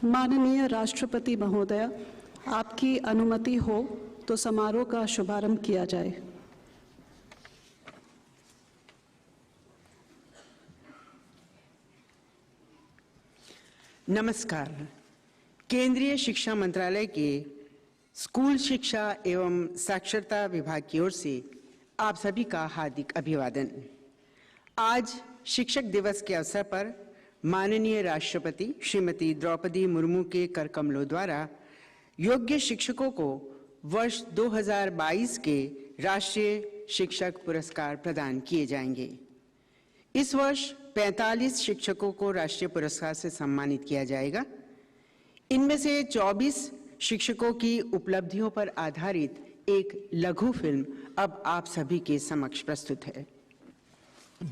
माननीय राष्ट्रपति महोदय, आपकी अनुमति हो तो समारोह का शुभारंभ किया जाए। नमस्कार। केंद्रीय शिक्षा मंत्रालय के स्कूल शिक्षा एवं साक्षरता विभाग की ओर से आप सभी का हार्दिक अभिवादन। आज शिक्षक दिवस के अवसर पर माननीय राष्ट्रपति श्रीमती द्रौपदी मुर्मू के कर कमलों द्वारा योग्य शिक्षकों को वर्ष 2022 के राष्ट्रीय शिक्षक पुरस्कार प्रदान किए जाएंगे। इस वर्ष 45 शिक्षकों को राष्ट्रीय पुरस्कार से सम्मानित किया जाएगा। इनमें से 24 शिक्षकों की उपलब्धियों पर आधारित एक लघु फिल्म अब आप सभी के समक्ष प्रस्तुत है।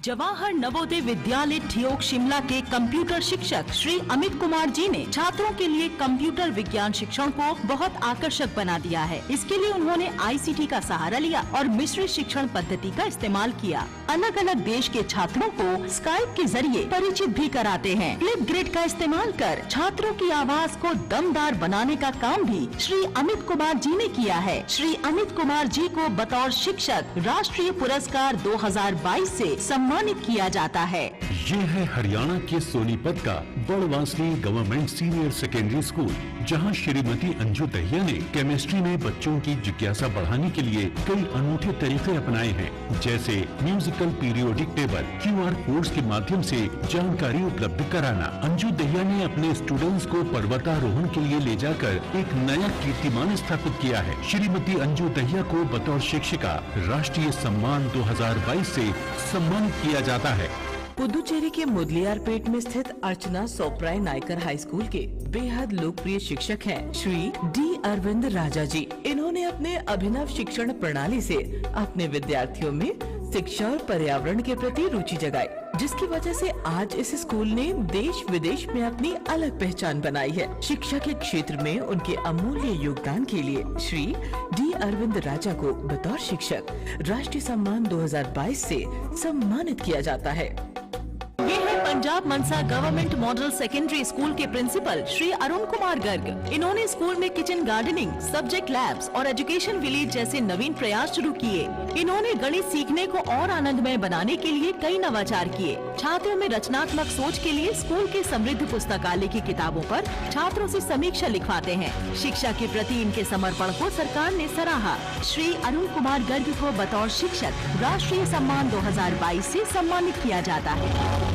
जवाहर नवोदय विद्यालय ठियोग शिमला के कंप्यूटर शिक्षक श्री अमित कुमार जी ने छात्रों के लिए कंप्यूटर विज्ञान शिक्षण को बहुत आकर्षक बना दिया है। इसके लिए उन्होंने आईसीटी का सहारा लिया और मिश्रित शिक्षण पद्धति का इस्तेमाल किया। अलग अलग देश के छात्रों को स्काइप के जरिए परिचित भी कराते हैं। फ्लिप ग्रिड का इस्तेमाल कर छात्रों की आवाज को दमदार बनाने का काम भी श्री अमित कुमार जी ने किया है। श्री अमित कुमार जी को बतौर शिक्षक राष्ट्रीय पुरस्कार 2022 से सम्मानित किया जाता है। ये है हरियाणा के सोनीपत का बड़वासली गवर्नमेंट सीनियर सेकेंडरी स्कूल, जहां श्रीमती अंजू दहिया ने केमिस्ट्री में बच्चों की जिज्ञासा बढ़ाने के लिए कई अनूठे तरीके अपनाए हैं, जैसे musical periodic table, QR codes के माध्यम से जानकारी उपलब्ध कराना। अंजू दहिया ने अपने स्टूडेंट्स को पर्वतारोहण के लिए ले जाकर एक नया कीर्तिमान स्थापित किया है। श्रीमती अंजू दहिया को बतौर शिक्षिका राष्ट्रीय सम्मान 2022 से सम्मानित किया जाता है। पुदुचेरी के मुदलियारपेट में स्थित अर्चना सोप्राय नायकर हाई स्कूल के बेहद लोकप्रिय शिक्षक हैं श्री डी अरविंद राजा जी। इन्होंने अपने अभिनव शिक्षण प्रणाली से अपने विद्यार्थियों में शिक्षा और पर्यावरण के प्रति रुचि जगाई, जिसकी वजह से आज इस स्कूल ने देश विदेश में अपनी अलग पहचान बनाई है। शिक्षा के क्षेत्र में उनके अमूल्य योगदान के लिए श्री डी अरविंद राजा को बतौर शिक्षक राष्ट्रीय सम्मान 2022 से सम्मानित किया जाता है। ये है पंजाब मनसा गवर्नमेंट मॉडल सेकेंडरी स्कूल के प्रिंसिपल श्री अरुण कुमार गर्ग। इन्होंने स्कूल में किचन गार्डनिंग, सब्जेक्ट लैब्स और एजुकेशन विलेज जैसे नवीन प्रयास शुरू किए। इन्होंने गणित सीखने को और आनंदमय बनाने के लिए कई नवाचार किए। छात्रों में रचनात्मक सोच के लिए स्कूल के समृद्ध पुस्तकालय की किताबों पर छात्रों से समीक्षा लिखवाते हैं। शिक्षा के प्रति इनके समर्पण को सरकार ने सराहा। श्री अरुण कुमार गर्ग को बतौर शिक्षक राष्ट्रीय सम्मान 2022 से सम्मानित किया जाता है।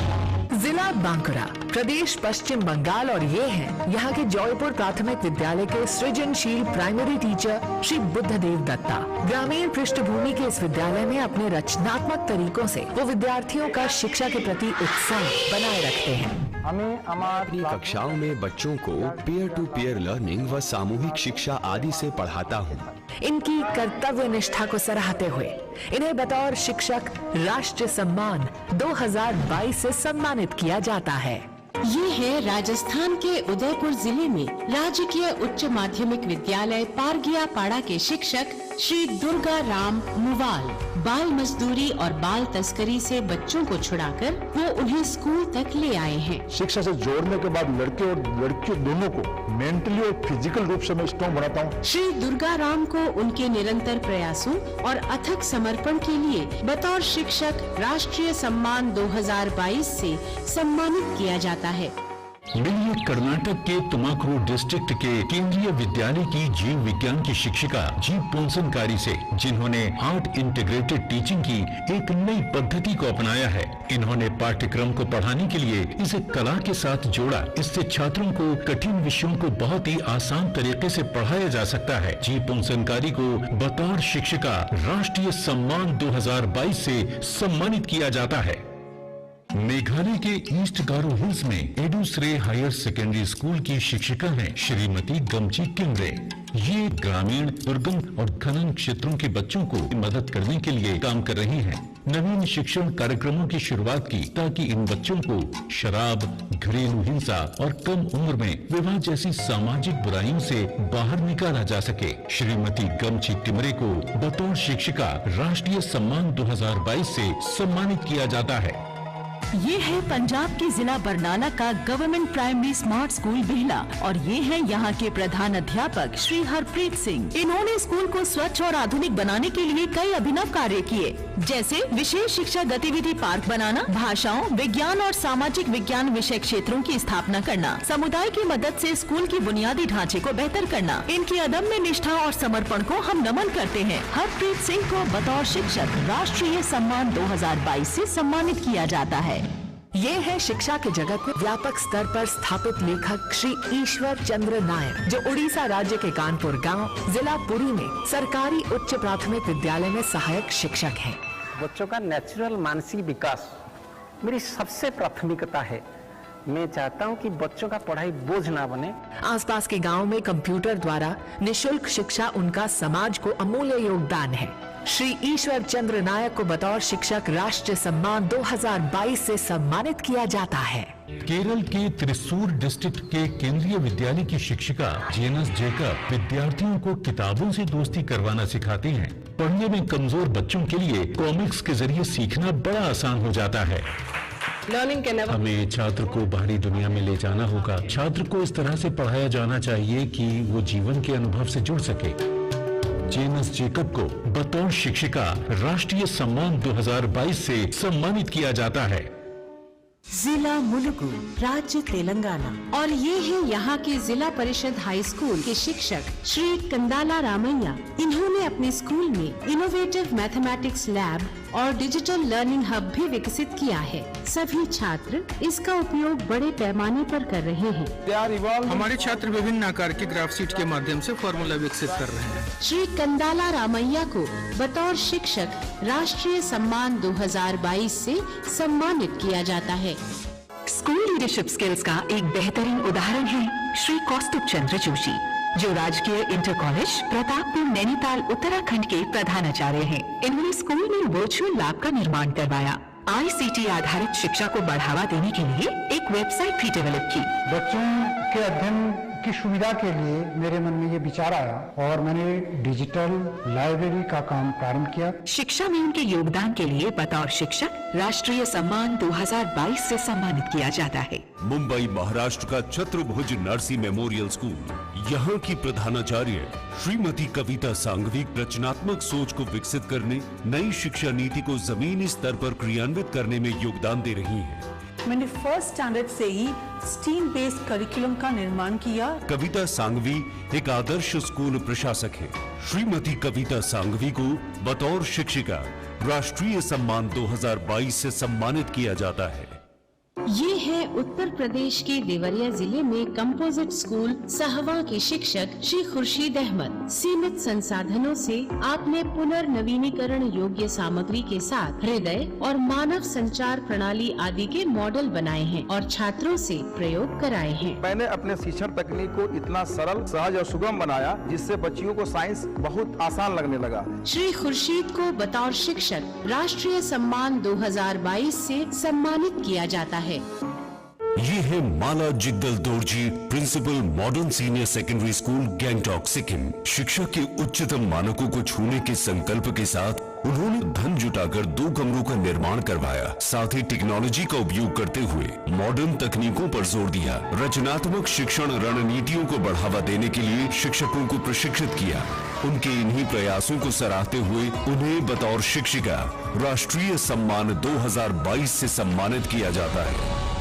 जिला बांकुरा, प्रदेश पश्चिम बंगाल, और ये है यहाँ के जौयपुर प्राथमिक विद्यालय के सृजनशील प्राइमरी टीचर श्री बुद्धदेव दत्ता। ग्रामीण पृष्ठभूमि के इस विद्यालय में अपने रचनात्मक तरीकों से वो विद्यार्थियों का शिक्षा के प्रति उत्साह बनाए रखते हैं। अपनी कक्षाओं में बच्चों को पीयर टू पीयर लर्निंग व सामूहिक शिक्षा आदि से पढ़ाता हूँ। इनकी कर्तव्य निष्ठा को सराहते हुए इन्हें बतौर शिक्षक राष्ट्रीय सम्मान 2022 से सम्मानित किया जाता है। ये है राजस्थान के उदयपुर जिले में राजकीय उच्च माध्यमिक विद्यालय पारगिया पाड़ा के शिक्षक श्री दुर्गा राम मुवाल। बाल मजदूरी और बाल तस्करी से बच्चों को छुड़ाकर वो उन्हें स्कूल तक ले आए हैं। शिक्षा से जोड़ने के बाद लड़के और लड़कियों दोनों को मेंटली और फिजिकल रूप से मैं स्ट्रॉन्ग बनाता हूँ। श्री दुर्गा राम को उनके निरंतर प्रयासों और अथक समर्पण के लिए बतौर शिक्षक राष्ट्रीय सम्मान 2022 से सम्मानित किया जाता है। मिलिए कर्नाटक के तुमाकुरु डिस्ट्रिक्ट के केंद्रीय विद्यालय की जीव विज्ञान की शिक्षिका जी पोंसनकारी से, जिन्होंने आर्ट इंटीग्रेटेड टीचिंग की एक नई पद्धति को अपनाया है। इन्होंने पाठ्यक्रम को पढ़ाने के लिए इसे कला के साथ जोड़ा। इससे छात्रों को कठिन विषयों को बहुत ही आसान तरीके से पढ़ाया जा सकता है। जी पोंसनकारी को बतौर शिक्षिका राष्ट्रीय सम्मान 2022 से सम्मानित किया जाता है। मेघालय के ईस्ट गारो हिल्स में एडुश्रे हायर सेकेंडरी स्कूल की शिक्षिका हैं श्रीमती गमची किमरे। ये ग्रामीण, दुर्गम और खनन क्षेत्रों के बच्चों को मदद करने के लिए काम कर रही हैं। नवीन शिक्षण कार्यक्रमों की शुरुआत की ताकि इन बच्चों को शराब, घरेलू हिंसा और कम उम्र में विवाह जैसी सामाजिक बुराइयों से बाहर निकाला जा सके। श्रीमती गमची टिमरे को बतौर शिक्षिका राष्ट्रीय सम्मान 2022 से सम्मानित किया जाता है। ये है पंजाब के जिला बरनाला का गवर्नमेंट प्राइमरी स्मार्ट स्कूल बिहला और ये है यहाँ के प्रधान अध्यापक श्री हरप्रीत सिंह। इन्होंने स्कूल को स्वच्छ और आधुनिक बनाने के लिए कई अभिनव कार्य किए, जैसे विशेष शिक्षा गतिविधि पार्क बनाना, भाषाओं, विज्ञान और सामाजिक विज्ञान विषय क्षेत्रों की स्थापना करना, समुदाय की मदद से स्कूल की बुनियादी ढांचे को बेहतर करना। इनकी अदम्य निष्ठा और समर्पण को हम नमन करते हैं। हरप्रीत सिंह को बतौर शिक्षक राष्ट्रीय सम्मान 2022 से सम्मानित किया जाता है। ये है शिक्षा के जगत में व्यापक स्तर पर स्थापित लेखक श्री ईश्वर चंद्र नायक, जो उड़ीसा राज्य के कानपुर गांव, जिला पुरी में सरकारी उच्च प्राथमिक विद्यालय में सहायक शिक्षक हैं। बच्चों का नेचुरल मानसिक विकास मेरी सबसे प्राथमिकता है। मैं चाहता हूं कि बच्चों का पढ़ाई बोझ ना बने। आसपास के गांव में कंप्यूटर द्वारा निशुल्क शिक्षा उनका समाज को अमूल्य योगदान है। श्री ईश्वर चंद्र नायक को बतौर शिक्षक राष्ट्रीय सम्मान 2022 से सम्मानित किया जाता है। केरल के त्रिशूर डिस्ट्रिक्ट के केंद्रीय विद्यालय की शिक्षिका जेनस जेकब विद्यार्थियों को किताबों से दोस्ती करवाना सिखाती हैं। पढ़ने में कमजोर बच्चों के लिए कॉमिक्स के जरिए सीखना बड़ा आसान हो जाता है। हमें छात्र को बाहरी दुनिया में ले जाना होगा। छात्र को इस तरह से पढ़ाया जाना चाहिए कि वो जीवन के अनुभव से जुड़ सके। जेनस जेकब को बतौर शिक्षिका राष्ट्रीय सम्मान 2022 से सम्मानित किया जाता है। जिला मुलुगु, राज्य तेलंगाना। और ये है यहाँ के जिला परिषद हाई स्कूल के शिक्षक श्री कंदाला रामैया। इन्होंने अपने स्कूल में इनोवेटिव मैथमेटिक्स लैब और डिजिटल लर्निंग हब भी विकसित किया है। सभी छात्र इसका उपयोग बड़े पैमाने पर कर रहे हैं। हमारे छात्र विभिन्न आकार के ग्राफ शीट के माध्यम से फॉर्मूला विकसित कर रहे हैं। श्री कंदाला रामैया को बतौर शिक्षक राष्ट्रीय सम्मान 2022 से सम्मानित किया जाता है। स्कूल लीडरशिप स्किल्स का एक बेहतरीन उदाहरण है श्री कौस्तुभ चंद्र जोशी, जो राजकीय इंटर कॉलेज प्रतापपुर नैनीताल उत्तराखंड के प्रधानाचार्य हैं। इन्होंने स्कूल में वर्चुअल लैब का निर्माण करवाया। ICT आधारित शिक्षा को बढ़ावा देने के लिए एक वेबसाइट भी डेवलप की। बच्चों के अध्ययन की सुविधा के लिए मेरे मन में ये विचार आया और मैंने डिजिटल लाइब्रेरी का काम प्रारंभ किया। शिक्षा में उनके योगदान के लिए बतौर शिक्षक राष्ट्रीय सम्मान 2022 से सम्मानित किया जाता है। मुंबई महाराष्ट्र का छत्रभुज नरसी मेमोरियल स्कूल, यहाँ की प्रधानाचार्य श्रीमती कविता सांघवी रचनात्मक सोच को विकसित करने, नई शिक्षा नीति को जमीनी स्तर पर क्रियान्वित करने में योगदान दे रही हैं। मैंने फर्स्ट स्टैंडर्ड से ही स्टीम बेस्ड करिकुलम का निर्माण किया। कविता सांघवी एक आदर्श स्कूल प्रशासक है। श्रीमती कविता सांघवी को बतौर शिक्षिका राष्ट्रीय सम्मान 2022 से सम्मानित किया जाता है। ये है उत्तर प्रदेश के देवरिया जिले में कंपोजिट स्कूल सहवा के शिक्षक श्री खुर्शीद अहमद। सीमित संसाधनों से आपने पुनर्नवीनीकरण योग्य सामग्री के साथ हृदय और मानव संचार प्रणाली आदि के मॉडल बनाए हैं और छात्रों से प्रयोग कराए हैं। मैंने अपने शिक्षण तकनीक को इतना सरल, सहज और सुगम बनाया जिससे बच्चियों को साइंस बहुत आसान लगने लगा। श्री खुर्शीद को बतौर शिक्षक राष्ट्रीय सम्मान 2022 से सम्मानित किया जाता है। ये है Mala Jigdal Dorji, principal modern senior secondary school Gangtok Sikkim. शिक्षा के उच्चतम मानकों को छूने के संकल्प के साथ उन्होंने धन जुटाकर 2 कमरों का निर्माण करवाया। साथ ही टेक्नोलॉजी का उपयोग करते हुए मॉडर्न तकनीकों पर जोर दिया। रचनात्मक शिक्षण रणनीतियों को बढ़ावा देने के लिए शिक्षकों को प्रशिक्षित किया। उनके इन्हीं प्रयासों को सराहते हुए उन्हें बतौर शिक्षिका राष्ट्रीय सम्मान 2022 से सम्मानित किया जाता है।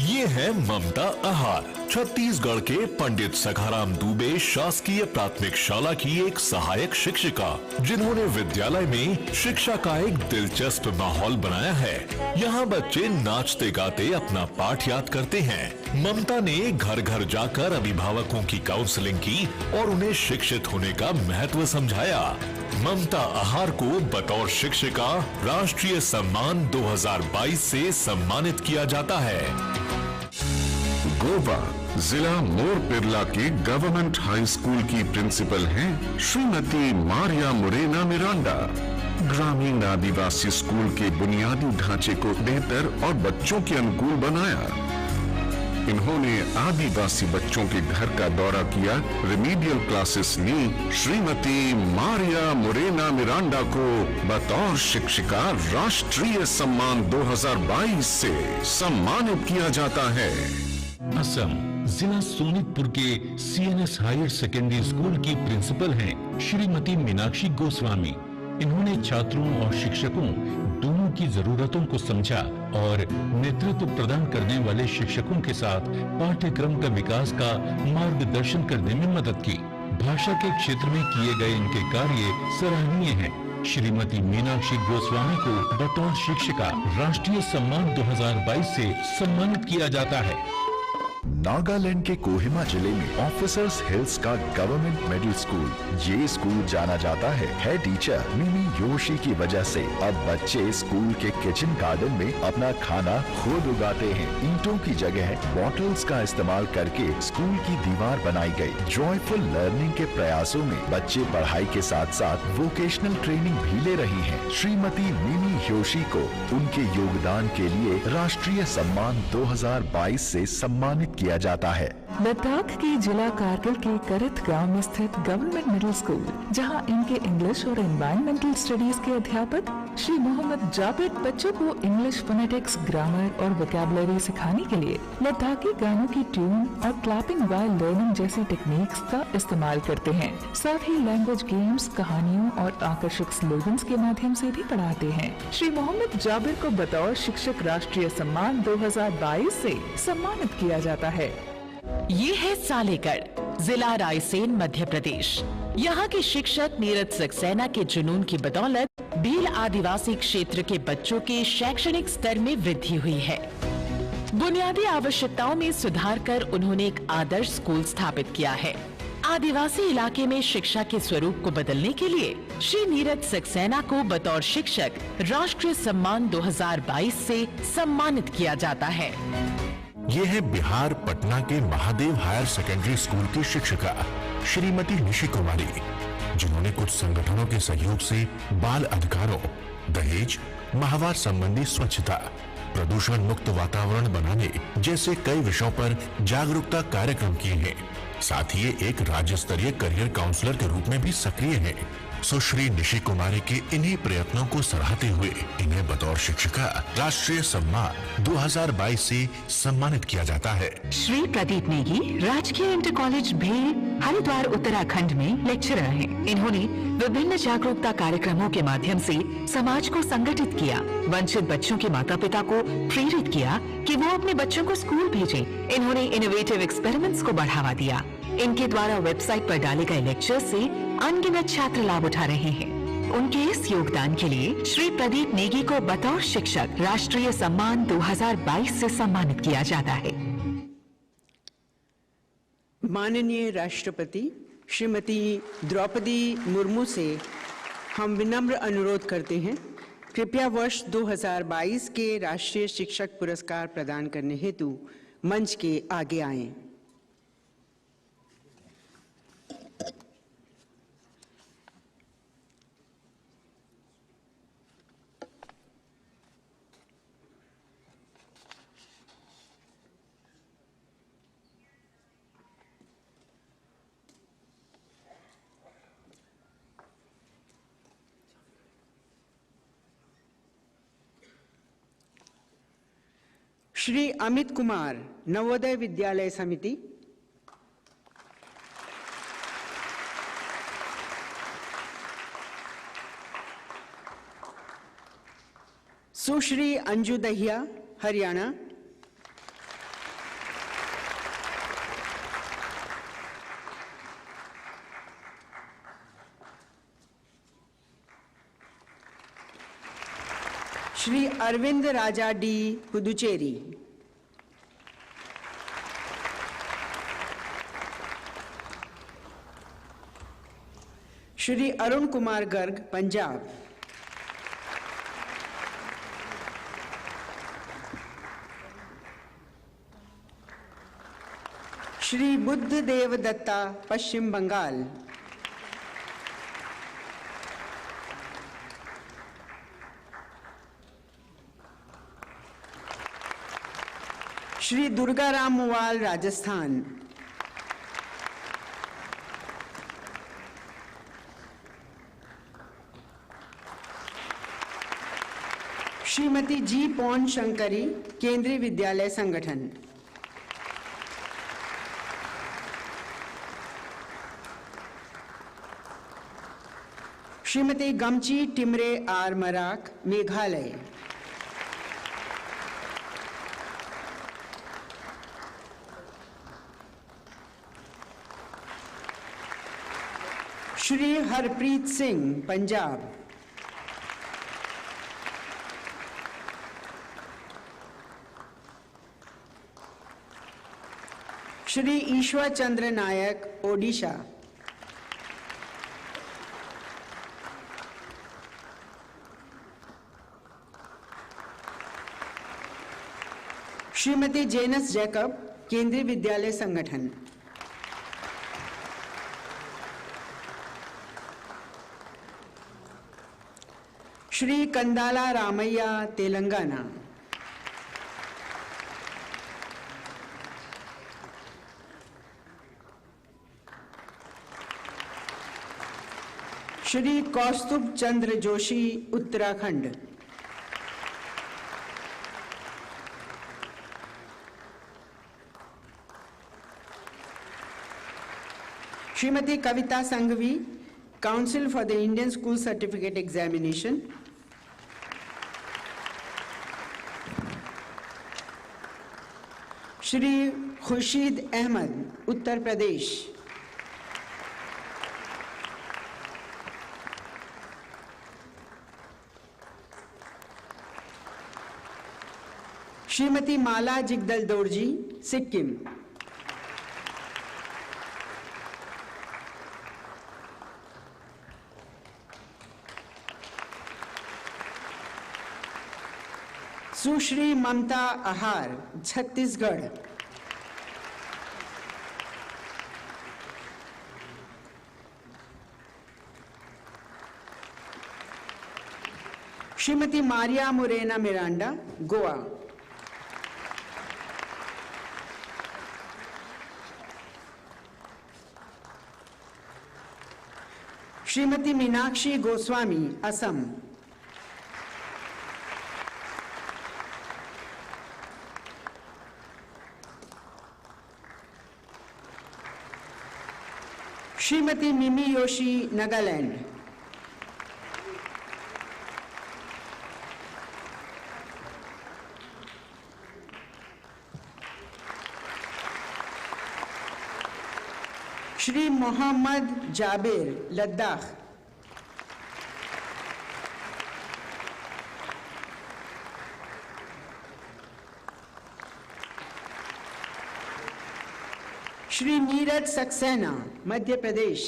ये है ममता आहार, छत्तीसगढ़ के पंडित सखाराम दुबे शासकीय प्राथमिक शाला की एक सहायक शिक्षिका, जिन्होंने विद्यालय में शिक्षा का एक दिलचस्प माहौल बनाया है। यहाँ बच्चे नाचते गाते अपना पाठ याद करते हैं। ममता ने घर घर जाकर अभिभावकों की काउंसलिंग की और उन्हें शिक्षित होने का महत्व समझाया। ममता आहार को बतौर शिक्षिका राष्ट्रीय सम्मान 2022 से सम्मानित किया जाता है। गोवा जिला मोर बिरला के गवर्नमेंट हाई स्कूल की प्रिंसिपल हैं श्रीमती मारिया मोरेना मिरांडा। ग्रामीण आदिवासी स्कूल के बुनियादी ढांचे को बेहतर और बच्चों के अनुकूल बनाया। इन्होंने आदिवासी बच्चों के घर का दौरा किया, रिमीडियल क्लासेस ली। श्रीमती मारिया मोरेना मिरांडा को बतौर शिक्षिका राष्ट्रीय सम्मान 2022 से सम्मानित किया जाता है। असम जिला सोनितपुर के CNS हायर सेकेंडरी स्कूल की प्रिंसिपल हैं श्रीमती मीनाक्षी गोस्वामी। इन्होंने छात्रों और शिक्षकों दोनों की जरूरतों को समझा और नेतृत्व प्रदान करने वाले शिक्षकों के साथ पाठ्यक्रम का विकास का मार्गदर्शन करने में मदद की। भाषा के क्षेत्र में किए गए इनके कार्य सराहनीय हैं। श्रीमती मीनाक्षी गोस्वामी को बतौर शिक्षिका राष्ट्रीय सम्मान 2022 से सम्मानित किया जाता है। नागालैंड के कोहिमा जिले में ऑफिसर्स हिल्स का गवर्नमेंट मिडिल स्कूल, ये स्कूल जाना जाता है टीचर मिमी योशी की वजह से। अब बच्चे स्कूल के किचन गार्डन में अपना खाना खुद उगाते हैं। ईंटों की जगह बॉटल्स का इस्तेमाल करके स्कूल की दीवार बनाई गई। जॉयफुल लर्निंग के प्रयासों में बच्चे पढ़ाई के साथ साथ वोकेशनल ट्रेनिंग भी ले रही हैं। श्रीमती मिमी योशी को उनके योगदान के लिए राष्ट्रीय सम्मान 2022 से सम्मानित किया जाता है। लद्दाख की जिला कारगिल के करत गांव में स्थित गवर्नमेंट मिडिल स्कूल, जहां इनके इंग्लिश और एनवायरमेंटल स्टडीज के अध्यापक श्री मोहम्मद जाबिर बच्चों को इंग्लिश फोनेटिक्स, ग्रामर और वोकैबुलरी सिखाने के लिए लद्दाखी गानों की ट्यून और क्लैपिंग व्हाइल लर्निंग जैसी टेक्निक्स का इस्तेमाल करते हैं। साथ ही लैंग्वेज गेम्स, कहानियों और आकर्षक स्लोगन्स के माध्यम से भी पढ़ाते हैं। श्री मोहम्मद जाबिर को बतौर शिक्षक राष्ट्रीय सम्मान 2022 से सम्मानित किया जाता है। ये है सालेगढ़, जिला रायसेन, मध्य प्रदेश। यहाँ के शिक्षक नीरज सक्सेना के जुनून की बदौलत भील आदिवासी क्षेत्र के बच्चों के शैक्षणिक स्तर में वृद्धि हुई है। बुनियादी आवश्यकताओं में सुधार कर उन्होंने एक आदर्श स्कूल स्थापित किया है। आदिवासी इलाके में शिक्षा के स्वरूप को बदलने के लिए श्री नीरज सक्सेना को बतौर शिक्षक राष्ट्रीय सम्मान 2022 से सम्मानित किया जाता है। ये है बिहार पटना के महादेव हायर सेकेंडरी स्कूल की शिक्षिका श्रीमती निशि कुमारी, जिन्होंने कुछ संगठनों के सहयोग से बाल अधिकारों, दहेज, माहवार संबंधी स्वच्छता, प्रदूषण मुक्त वातावरण बनाने जैसे कई विषयों पर जागरूकता कार्यक्रम किए हैं। साथ ही ये एक राज्य स्तरीय करियर काउंसलर के रूप में भी सक्रिय है। सुश्री निशि कुमारी के इन्हीं प्रयत्नों को सराहते हुए इन्हें बतौर शिक्षिका राष्ट्रीय सम्मान 2022 से सम्मानित किया जाता है। श्री प्रदीप नेगी राजकीय इंटर कॉलेज भेल, हरिद्वार, उत्तराखंड में लेक्चरर हैं। इन्होंने विभिन्न जागरूकता कार्यक्रमों के माध्यम से समाज को संगठित किया, वंचित बच्चों के माता पिता को प्रेरित किया कि वो अपने बच्चों को स्कूल भेजें। इन्होंने इनोवेटिव एक्सपेरिमेंट्स को बढ़ावा दिया। इनके द्वारा वेबसाइट पर डाले गए लेक्चर से अनगिनत छात्र लाभ उठा रहे हैं। उनके इस योगदान के लिए श्री प्रदीप नेगी को बतौर शिक्षक राष्ट्रीय सम्मान 2022 से सम्मानित किया जाता है। माननीय राष्ट्रपति श्रीमती द्रौपदी मुर्मू से हम विनम्र अनुरोध करते हैं, कृपया वर्ष 2022 के राष्ट्रीय शिक्षक पुरस्कार प्रदान करने हेतु मंच के आगे आएं। Shri Amit Kumar, Navodaya Vidyalaya Samiti. Sushri Anju Dahiya, Haryana. Shri Arvind Raja D, Puducherry. Shri Arun Kumar Garg, Punjab. Shri Buddhadev Datta, Paschim Bangal. Shri Durgaram Muwal, Rajasthan. Shrimati G Paun Shankari, Kendriya Vidyalaya Sangathan. Shrimati Gamchi Timre R Marak, Meghalaya. Shri Harpreet Singh, Punjab. Shri Ishwar Chandra Nayak, Odisha. Shrimati Janice Jacob, Kendriya Vidyalaya Sangathan. Shri Kandala Ramaiah, Telangana. Shri Kaustubh Chandra Joshi, Uttarakhand. Shrimati Kavita Sanghvi, council for the Indian school certificate examination. Shri Khurshid Ahmad, Uttar Pradesh. Shrimati Mala Jigdal Dorji, Sikkim. Sushri Mamta Ahar, Chhattisgarh. Shrimati Maria Morena Miranda, Goa. Shrimati Meenakshi Goswami, Assam. Shrimati Mimi Yoshi, Nagaland. Shri Mohammad Jabir, Ladakh. Shri Neeraj Saxena, Madhya Pradesh.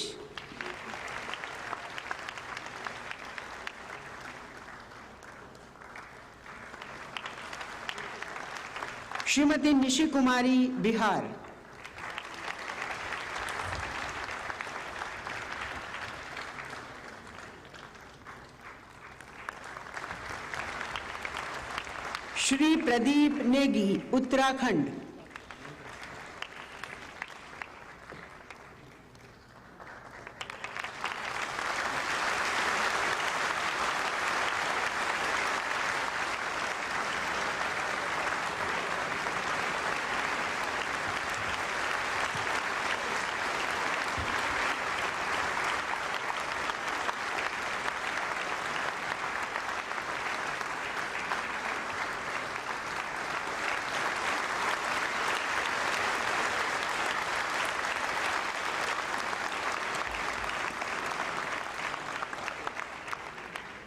Shrimati Nishi Kumari, Bihar. Shri Pradeep Negi, Uttarakhand.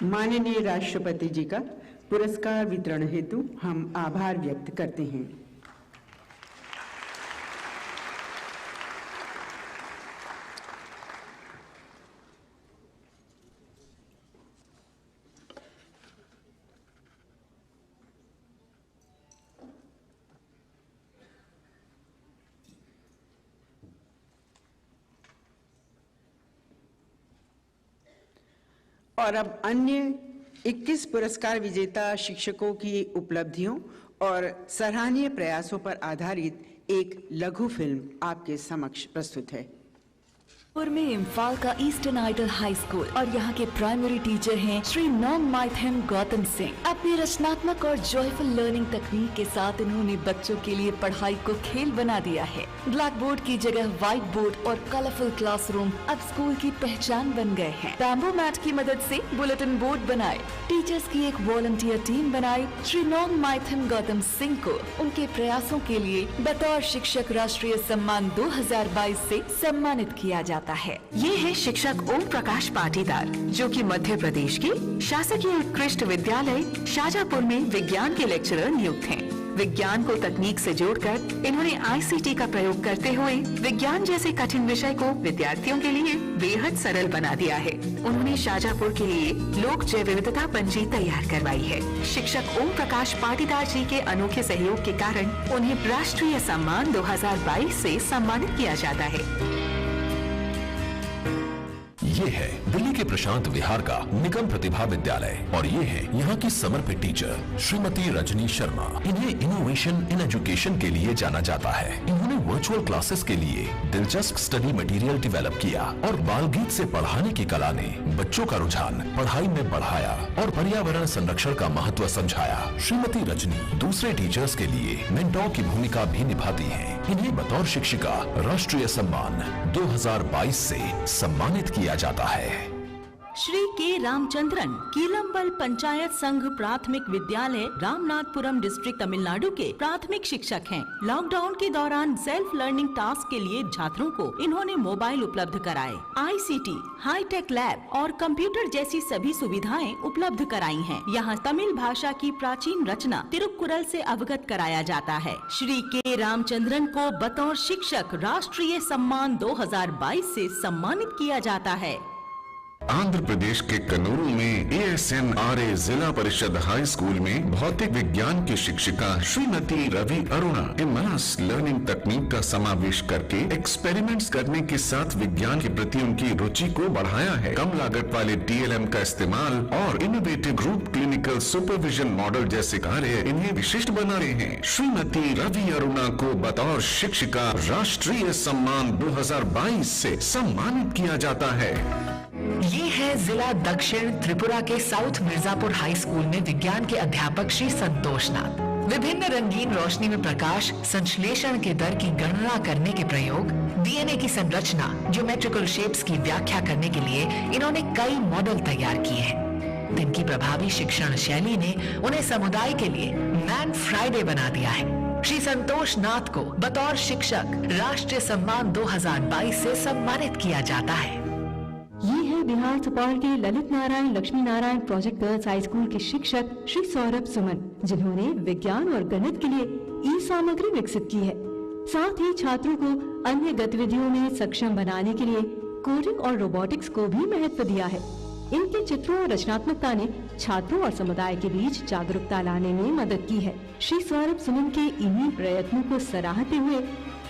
माननीय राष्ट्रपति जी का पुरस्कार वितरण हेतु हम आभार व्यक्त करते हैं। और अब अन्य 21 पुरस्कार विजेता शिक्षकों की उपलब्धियों और सराहनीय प्रयासों पर आधारित एक लघु फिल्म आपके समक्ष प्रस्तुत है। में इम्फाल का ईस्टर्न आइडल हाई स्कूल और यहाँ के प्राइमरी टीचर हैं श्री नोंग माइथेम गौतम सिंह। अपनी रचनात्मक और जॉयफुल लर्निंग तकनीक के साथ इन्होंने बच्चों के लिए पढ़ाई को खेल बना दिया है। ब्लैक बोर्ड की जगह व्हाइट बोर्ड और कलरफुल क्लासरूम अब स्कूल की पहचान बन गए हैं। बैम्बू मैट की मदद से बुलेटिन बोर्ड बनाए, टीचर्स की एक वॉलंटियर टीम बनाई। श्री नोंग माइथेम गौतम सिंह को उनके प्रयासों के लिए बतौर शिक्षक राष्ट्रीय सम्मान 2022 से सम्मानित किया जाता है। ये है शिक्षक ओम प्रकाश पाटीदार, जो कि मध्य प्रदेश के शासकीय उत्कृष्ट विद्यालय शाजापुर में विज्ञान के लेक्चरर नियुक्त हैं। विज्ञान को तकनीक से जोड़कर इन्होंने ICT का प्रयोग करते हुए विज्ञान जैसे कठिन विषय को विद्यार्थियों के लिए बेहद सरल बना दिया है। उन्होंने शाजापुर के लिए लोक जैव विविधता पंजी तैयार करवाई है। शिक्षक ओम प्रकाश पाटीदार जी के अनोखे सहयोग के कारण उन्हें राष्ट्रीय सम्मान 2022 से सम्मानित किया जाता है। ये है दिल्ली के प्रशांत विहार का निगम प्रतिभा विद्यालय और ये है यहाँ की समर्पित टीचर श्रीमती रजनी शर्मा। इन्हें इनोवेशन इन एजुकेशन के लिए जाना जाता है। इन्होंने वर्चुअल क्लासेस के लिए दिलचस्प स्टडी मटेरियल डेवलप किया और बाल गीत से पढ़ाने की कला ने बच्चों का रुझान पढ़ाई में बढ़ाया और पर्यावरण संरक्षण का महत्व समझाया। श्रीमती रजनी दूसरे टीचर्स के लिए मेंटोर की भूमिका भी निभाती है। इन्हें बतौर शिक्षिका राष्ट्रीय सम्मान 2022 से सम्मानित किया जाता है। श्री के रामचंद्रन कीलम्बल पंचायत संघ प्राथमिक विद्यालय रामनाथपुरम डिस्ट्रिक्ट तमिलनाडु के प्राथमिक शिक्षक हैं। लॉकडाउन के दौरान सेल्फ लर्निंग टास्क के लिए छात्रों को इन्होंने मोबाइल उपलब्ध कराए, ICT, हाईटेक लैब और कंप्यूटर जैसी सभी सुविधाएं उपलब्ध कराई हैं। यहाँ तमिल भाषा की प्राचीन रचना तिरुक्कुरल से अवगत कराया जाता है। श्री के रामचंद्रन को बतौर शिक्षक राष्ट्रीय सम्मान 2022 से सम्मानित किया जाता है। आंध्र प्रदेश के कन्नूर में ASNRA जिला परिषद हाई स्कूल में भौतिक विज्ञान की शिक्षिका श्रीमती रवि अरुणा इमर्स लर्निंग तकनीक का समावेश करके एक्सपेरिमेंट्स करने के साथ विज्ञान के प्रति उनकी रुचि को बढ़ाया है। कम लागत वाले TLM का इस्तेमाल और innovative group clinical supervision model जैसे कार्य इन्हें विशिष्ट बना रहे हैं। श्रीमती रवि अरुणा को बतौर शिक्षिका राष्ट्रीय सम्मान 2022 से सम्मानित किया जाता है। ये है जिला दक्षिण त्रिपुरा के साउथ मिर्जापुर हाई स्कूल में विज्ञान के अध्यापक श्री संतोष नाथ। विभिन्न रंगीन रोशनी में प्रकाश संश्लेषण के दर की गणना करने के प्रयोग, DNA की संरचना, ज्योमेट्रिकल शेप्स की व्याख्या करने के लिए इन्होंने कई मॉडल तैयार किए हैं। इनकी प्रभावी शिक्षण शैली ने उन्हें समुदाय के लिए मैन फ्राइडे बना दिया है। श्री संतोष नाथ को बतौर शिक्षक राष्ट्रीय सम्मान 2022 से सम्मानित किया जाता है। ये है बिहार सुपौल के Lalit Narayan Lakshmi Narayan project girls high school के शिक्षक श्री सौरभ सुमन, जिन्होंने विज्ञान और गणित के लिए सामग्री विकसित की है। साथ ही छात्रों को अन्य गतिविधियों में सक्षम बनाने के लिए कोडिंग और रोबोटिक्स को भी महत्व दिया है। इनके चित्रों और रचनात्मकता ने छात्रों और समुदाय के बीच जागरूकता लाने में मदद की है। श्री सौरभ सुमन के इन्हीं प्रयत्नों को सराहते हुए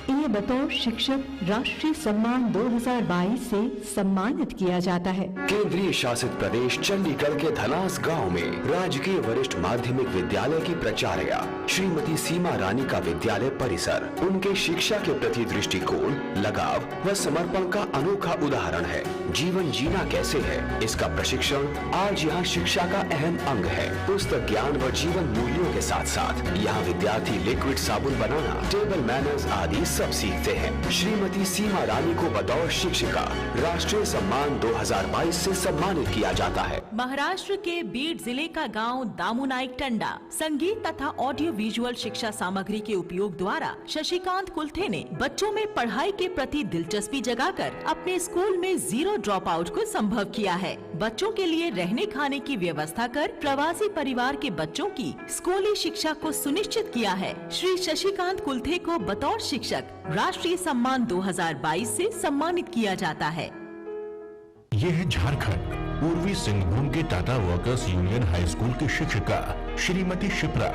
इन्हें बतौर शिक्षक राष्ट्रीय सम्मान 2022 से सम्मानित किया जाता है। केंद्रीय शासित प्रदेश चंडीगढ़ के धनास गांव में राजकीय वरिष्ठ माध्यमिक विद्यालय की प्राचार्य श्रीमती सीमा रानी का विद्यालय परिसर उनके शिक्षा के प्रति दृष्टिकोण, लगाव व समर्पण का अनोखा उदाहरण है। जीवन जीना कैसे है, इसका प्रशिक्षण आज यहाँ शिक्षा का अहम अंग है। पुस्तक ज्ञान व जीवन मूल्यों के साथ साथ यहाँ विद्यार्थी लिक्विड साबुन बनाना, टेबल मैनर्स आदि सब सीखते हैं। श्रीमती सीमा रानी को बतौर शिक्षिका राष्ट्रीय सम्मान 2022 से सम्मानित किया जाता है। महाराष्ट्र के बीड जिले का गांव दामुनाइक टंडा संगीत तथा ऑडियो विजुअल शिक्षा सामग्री के उपयोग द्वारा शशिकांत कुलथे ने बच्चों में पढ़ाई के प्रति दिलचस्पी जगाकर अपने स्कूल में 0 ड्रॉप आउट को संभव किया है। बच्चों के लिए रहने खाने की व्यवस्था कर प्रवासी परिवार के बच्चों की स्कूली शिक्षा को सुनिश्चित किया है। श्री शशिकांत कुलथे को बतौर शिक्षक राष्ट्रीय सम्मान 2022 से सम्मानित किया जाता है। ये है झारखंड पूर्वी सिंहभूम के Tata workers union high school की शिक्षिका श्रीमती शिप्रा।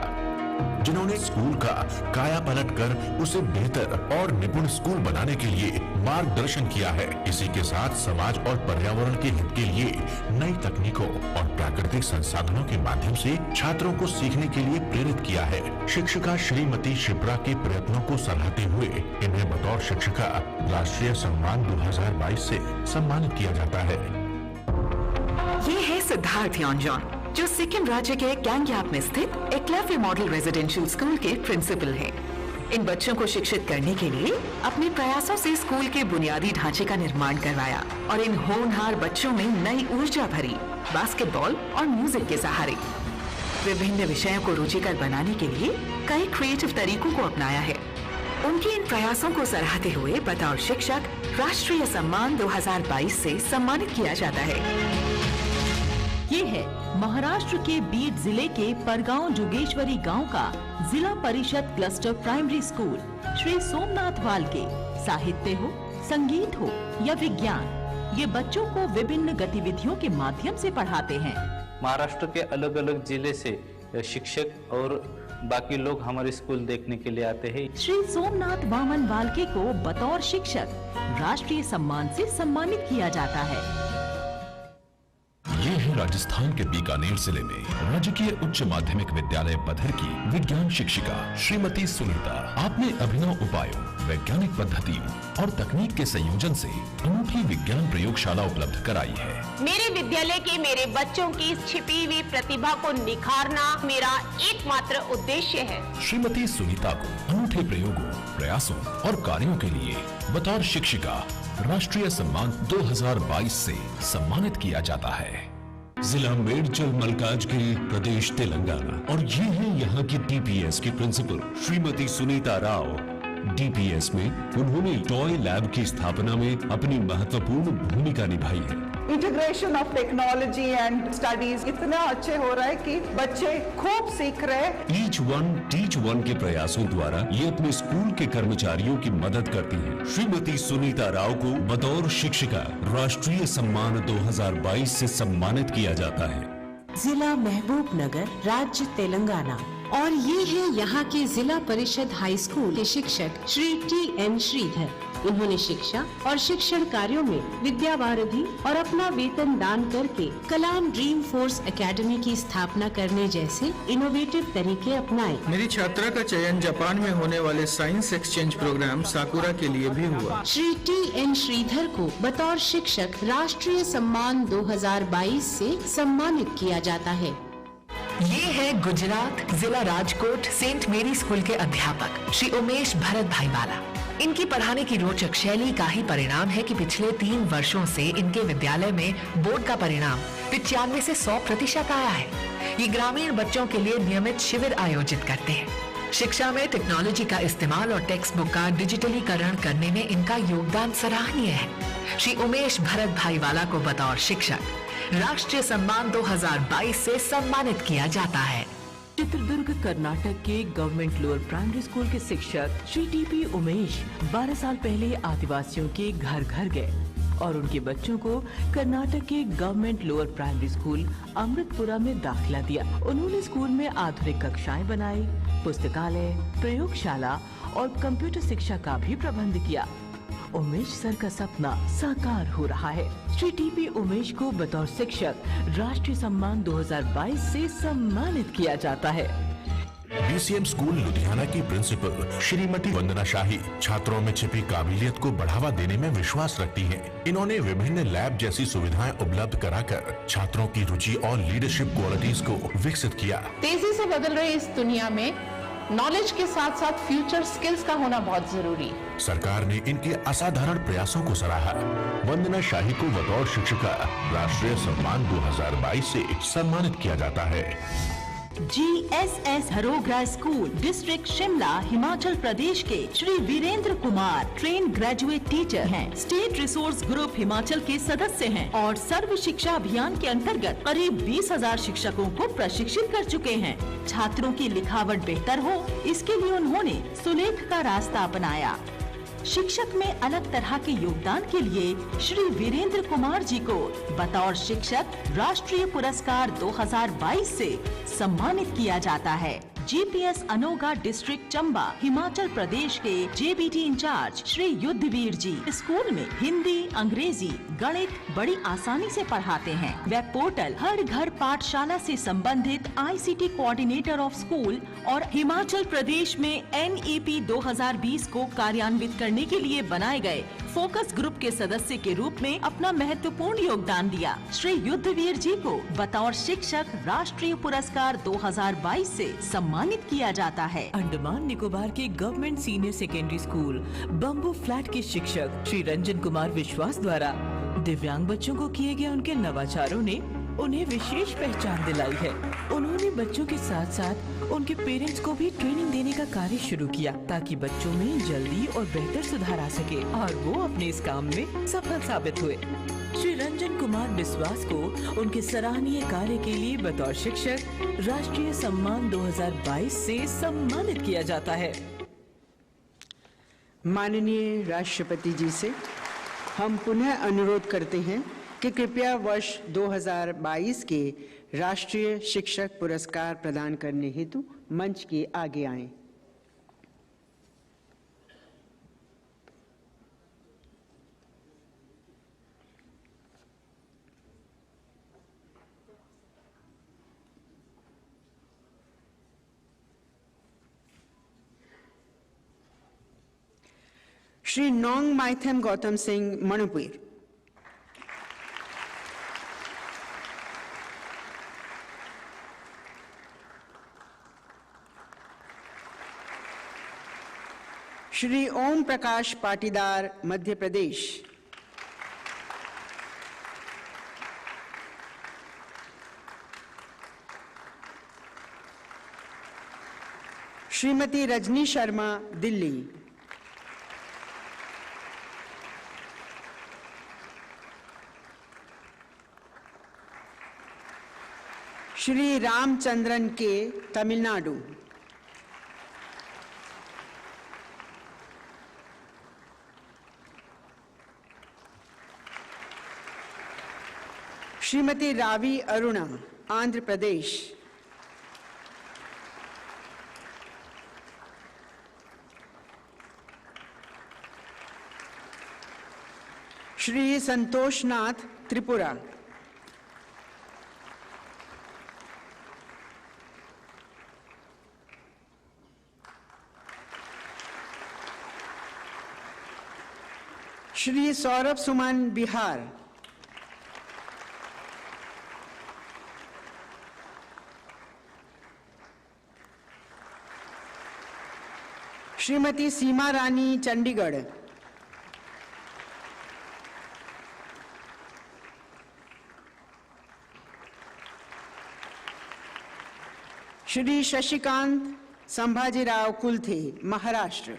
जिन्होंने स्कूल का काया पलट कर उसे बेहतर और निपुण स्कूल बनाने के लिए मार्गदर्शन किया है। इसी के साथ समाज और पर्यावरण के हित के लिए नई तकनीकों और प्राकृतिक संसाधनों के माध्यम से छात्रों को सीखने के लिए प्रेरित किया है। शिक्षिका श्रीमती शिप्रा के प्रयत्नों को सराहते हुए इन्हें बतौर शिक्षिका राष्ट्रीय सम्मान 2022 से सम्मानित किया जाता है। ये है सिद्धार्थ योंजॉन, जो सिक्किम राज्य के गैंगयाप में स्थित एकलव्य मॉडल रेजिडेंशियल स्कूल के प्रिंसिपल हैं। इन बच्चों को शिक्षित करने के लिए अपने प्रयासों से स्कूल के बुनियादी ढांचे का निर्माण करवाया और इन होनहार बच्चों में नई ऊर्जा भरी बास्केटबॉल और म्यूजिक के सहारे। विभिन्न विषयों को रुचिकर बनाने के लिए कई क्रिएटिव तरीकों को अपनाया है। उनके इन प्रयासों को सराहते हुए बतौर शिक्षक राष्ट्रीय सम्मान 2022 से सम्मानित किया जाता है। ये है महाराष्ट्र के बीड जिले के परगांव जोगेश्वरी गांव का जिला परिषद cluster primary school Shri Somnath वाल के। साहित्य हो, संगीत हो या विज्ञान, ये बच्चों को विभिन्न गतिविधियों के माध्यम से पढ़ाते हैं। महाराष्ट्र के अलग अलग जिले से शिक्षक और बाकी लोग हमारे स्कूल देखने के लिए आते हैं। श्री सोमनाथ वामन वाल्के को बतौर शिक्षक राष्ट्रीय सम्मान से सम्मानित किया जाता है। ये है राजस्थान के बीकानेर जिले में राजकीय उच्च माध्यमिक विद्यालय बधर की विज्ञान शिक्षिका श्रीमती सुनीता। आपने अभिनव उपायों, वैज्ञानिक पद्धतियों और तकनीक के संयोजन से अनूठी विज्ञान प्रयोगशाला उपलब्ध कराई है। मेरे विद्यालय के मेरे बच्चों की छिपी हुई प्रतिभा को निखारना मेरा एकमात्र उद्देश्य है। श्रीमती सुनीता को अनूठे प्रयोगों, प्रयासों और कार्यों के लिए बतौर शिक्षिका राष्ट्रीय सम्मान 2022 से सम्मानित किया जाता है। जिला मेडचल मल्काजगिरी, प्रदेश तेलंगाना। और ये है यहाँ की डीपीएस की प्रिंसिपल श्रीमती सुनीता राव। डीपीएस में उन्होंने टॉय लैब की स्थापना में अपनी महत्वपूर्ण भूमिका निभाई है। Integration of technology and studies इतना अच्छे हो रहा है कि बच्चे खूब सीख रहे हैं। ईच वन टीच वन के प्रयासों द्वारा ये अपने स्कूल के कर्मचारियों की मदद करती हैं। श्रीमती सुनीता राव को बतौर शिक्षिका राष्ट्रीय सम्मान 2022 से सम्मानित किया जाता है। जिला महबूब नगर, राज्य तेलंगाना। और ये है यहाँ के जिला परिषद हाई स्कूल के शिक्षक श्री TN श्रीधर। इन्होंने शिक्षा और शिक्षण कार्यों में विद्या वारिधि और अपना वेतन दान करके कलाम ड्रीम फोर्स एकेडमी की स्थापना करने जैसे इनोवेटिव तरीके अपनाए। मेरी छात्रा का चयन जापान में होने वाले साइंस एक्सचेंज प्रोग्राम साकुरा के लिए भी हुआ। श्री TN श्रीधर को बतौर शिक्षक राष्ट्रीय सम्मान 2022 से सम्मानित किया जाता है। ये है गुजरात जिला राजकोट सेंट मेरी स्कूल के अध्यापक श्री उमेश भरत भाईवाला। इनकी पढ़ाने की रोचक शैली का ही परिणाम है कि पिछले 3 वर्षों से इनके विद्यालय में बोर्ड का परिणाम 95 से 100% आया है। ये ग्रामीण बच्चों के लिए नियमित शिविर आयोजित करते हैं। शिक्षा में टेक्नोलॉजी का इस्तेमाल और टेक्स्ट बुक का डिजिटलीकरण करने में इनका योगदान सराहनीय है। श्री उमेश भरत भाईवाला को बतौर शिक्षक राष्ट्रीय सम्मान 2022 से सम्मानित किया जाता है। चित्रदुर्ग कर्नाटक के गवर्नमेंट लोअर प्राइमरी स्कूल के शिक्षक श्री TP उमेश 12 साल पहले आदिवासियों के घर घर गए और उनके बच्चों को कर्नाटक के government lower primary school Amritpura में दाखिला दिया। उन्होंने स्कूल में आधुनिक कक्षाएं बनाई, पुस्तकालय, प्रयोगशाला और कंप्यूटर शिक्षा का भी प्रबंध किया। उमेश सर का सपना साकार हो रहा है। श्री TP उमेश को बतौर शिक्षक राष्ट्रीय सम्मान 2022 से सम्मानित किया जाता है। BCM स्कूल लुधियाना की प्रिंसिपल श्रीमती वंदना शाही छात्रों में छिपी काबिलियत को बढ़ावा देने में विश्वास रखती हैं। इन्होंने विभिन्न लैब जैसी सुविधाएं उपलब्ध कराकर छात्रों की रुचि और लीडरशिप क्वालिटीज को विकसित किया। तेजी से बदल रही इस दुनिया में नॉलेज के साथ साथ फ्यूचर स्किल्स का होना बहुत जरूरी। सरकार ने इनके असाधारण प्रयासों को सराहा। वंदना शाही को बतौर शिक्षिका राष्ट्रीय सम्मान 2022 से सम्मानित किया जाता है। GSS Harogra school district Shimla Himachal Pradesh के Shri Virendra Kumar train graduate teacher हैं। स्टेट रिसोर्स ग्रुप हिमाचल के सदस्य हैं और सर्व शिक्षा अभियान के अंतर्गत करीब 20,000 शिक्षकों को प्रशिक्षित कर चुके हैं। छात्रों की लिखावट बेहतर हो, इसके लिए उन्होंने सुलेख का रास्ता अपनाया। शिक्षक में अलग तरह के योगदान के लिए श्री वीरेंद्र कुमार जी को बतौर शिक्षक राष्ट्रीय पुरस्कार 2022 से सम्मानित किया जाता है। जीपीएस अनोगा डिस्ट्रिक्ट चंबा हिमाचल प्रदेश के जेबीटी इंचार्ज श्री युद्धवीर जी स्कूल में हिंदी, अंग्रेजी, गणित बड़ी आसानी से पढ़ाते हैं। वेब पोर्टल, हर घर पाठशाला से संबंधित आईसीटी कोऑर्डिनेटर ऑफ स्कूल और हिमाचल प्रदेश में NEP 2020 को कार्यान्वित करने के लिए बनाए गए फोकस ग्रुप के सदस्य के रूप में अपना महत्वपूर्ण योगदान दिया। श्री युद्धवीर जी को बतौर शिक्षक राष्ट्रीय पुरस्कार 2022 से सम्मानित किया जाता है। अंडमान निकोबार के government senior secondary school bamboo flat के शिक्षक श्री रंजन कुमार विश्वास द्वारा दिव्यांग बच्चों को किए गए उनके नवाचारों ने उन्हें विशेष पहचान दिलाई है। उन्होंने बच्चों के साथ साथ उनके पेरेंट्स को भी ट्रेनिंग देने का कार्य शुरू किया ताकि बच्चों में जल्दी और बेहतर सुधार आ सके और वो अपने इस काम में सफल साबित हुए। श्री रंजन कुमार विश्वास को उनके सराहनीय कार्य के लिए बतौर शिक्षक राष्ट्रीय सम्मान 2022 से सम्मानित किया जाता है। माननीय राष्ट्रपति जी से हम पुनः अनुरोध करते हैं कि कृपया वर्ष 2022 के राष्ट्रीय शिक्षक पुरस्कार प्रदान करने हेतु मंच के आगे आएं। श्री नोंग माइथम गौतम सिंह, मणिपुर। श्री ओम प्रकाश पाटीदार, मध्य Pradesh. Shrimati Rajni Sharma, Delhi. Shri Ramachandran K, Tamil Nadu. Shrimati Ravi Aruna, Andhra Pradesh. Shri Santoshnath, Tripura. Shri Saurabh Suman, Bihar. Shrimati Seema Rani, Chandigarh. Shri Shashikant Sambhajirao Kulthe, Maharashtra.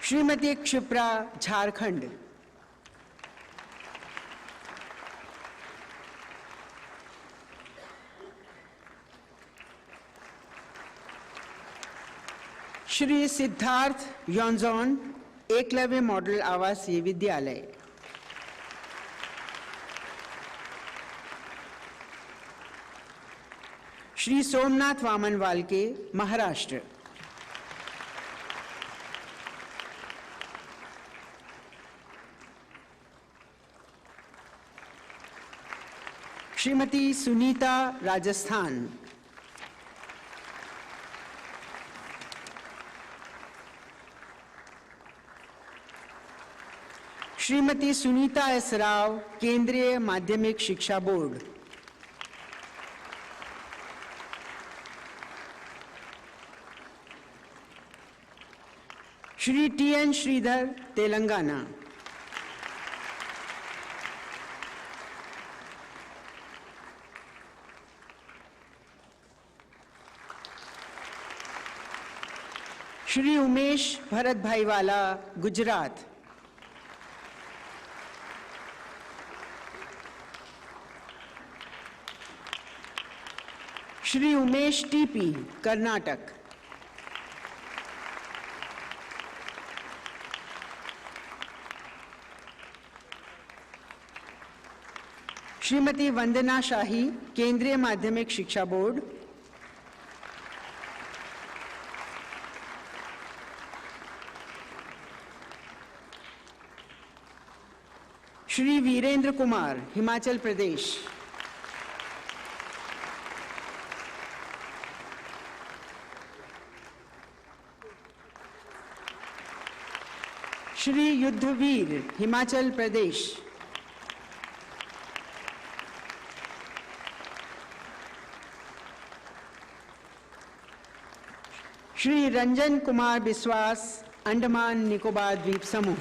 Shrimati Kshipra, Jharkhand. Shri Siddharth Yonzon, Eklavya model Awasiya Vidyalaya. Shri Somnath Waman Walke, Maharashtra. Shrimati Sunita, Rajasthan. Shrimati Sunita S Rao, Kendriya Madhyamik Shiksha board. Shri TN Sridhar, Telangana. Shri Umesh Bharat Bhaiwala, Gujarat. Shri Umesh TP, Karnataka. Shrimati Vandana Shahi, Kendriya Madhyamik Shiksha board. Shri Virendra Kumar, Himachal Pradesh. Shri Yudhvir, Himachal Pradesh. Shri Ranjan Kumar बिस्वास, अंडमान निकोबार द्वीप समूह।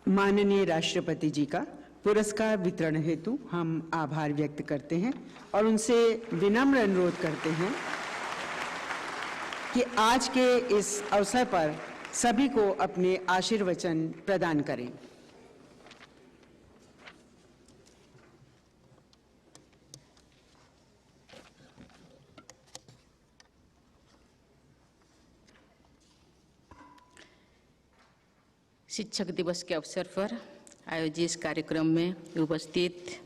माननीय राष्ट्रपति जी का पुरस्कार वितरण हेतु हम आभार व्यक्त करते हैं और उनसे विनम्र अनुरोध करते हैं कि आज के इस अवसर पर सभी को अपने आशीर्वचन प्रदान करें। शिक्षक दिवस के अवसर पर आयोजित इस कार्यक्रम में उपस्थित